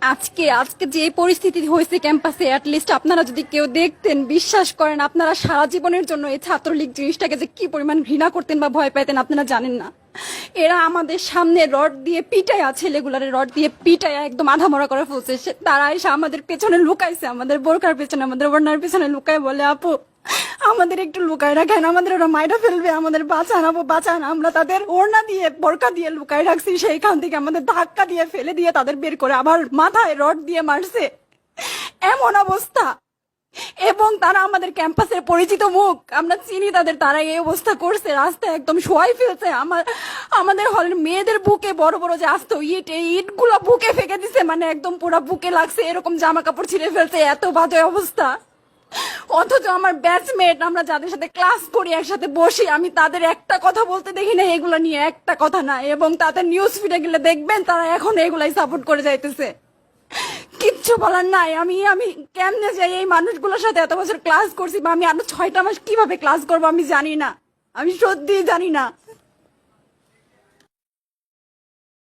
আজকে আজকে যে পরিস্থিতি হয়েছে ক্যাম্পাসে, অ্যাটলিস্ট আপনারা যদি কেউ দেখতেন, বিশ্বাস করেন আপনারা সারা জীবনের জন্য এই ছাত্রলীগ জিনিসটাকে যে কি পরিমাণ ঘৃণা করতেন বা ভয় পাইতেন আপনারা জানেন না। এরা আমাদের সামনে রড দিয়ে পিটায়া, ছেলেগুলারে রড দিয়ে পিটায়া একদম আধা মরা করে ফেলছে। তারা এসে আমাদের পেছনে লুকাইছে, আমাদের বোরকার পেছনে, আমাদের ওড়নার পেছনে লুকায় বলে, আপু আমাদের একটু লুকায় রাখেন, আমাদের ওরা মাইরা ফেলবে, আমাদের বাঁচান আপু বাঁচান। আমরা তাদের ওড়না দিয়ে বোরকা দিয়ে লুকায় রাখছি, সেইখান থেকে আমাদের ধাক্কা দিয়ে ফেলে দিয়ে তাদের বের করে আবার মাথায় রড দিয়ে মারছে, এমন অবস্থা। এবং তারা আমাদের ক্যাম্পাসের পরিচিত মুখ, আমরা চিনি তাদের, তারা এই অবস্থা করছে, রাস্তায় একদম শোয়াই ফেলছে। আমাদের হলের মেয়েদের বুকে বড় বড় যে আসতো ইট, এই ইট গুলা বুকে ফেঁকে দিছে, মানে একদম পুরো বুকে লাগছে, এরকম জামা কাপড় ছিঁড়ে ফেলছে, এত বাজে অবস্থা। অথচ আমার ব্যাচমেট, আমরা যাদের সাথে ক্লাস করি, একসাথে বসি, আমি তাদের একটা কথা বলতে দেখি না এগুলা নিয়ে, একটা কথা না। এবং তাদের নিউজ ফিডে গেলে দেখবেন তারা এখন এগুলাই সাপোর্ট করে যাইতেছে। কিচ্ছু বলার নাই। আমি আমি কেমনে যাই এই মানুষগুলোর সাথে, এত বছর ক্লাস করছি, বা আমি আরো 6টা মাস কিভাবে ক্লাস করবো আমি জানি না, আমি সত্যি জানি না।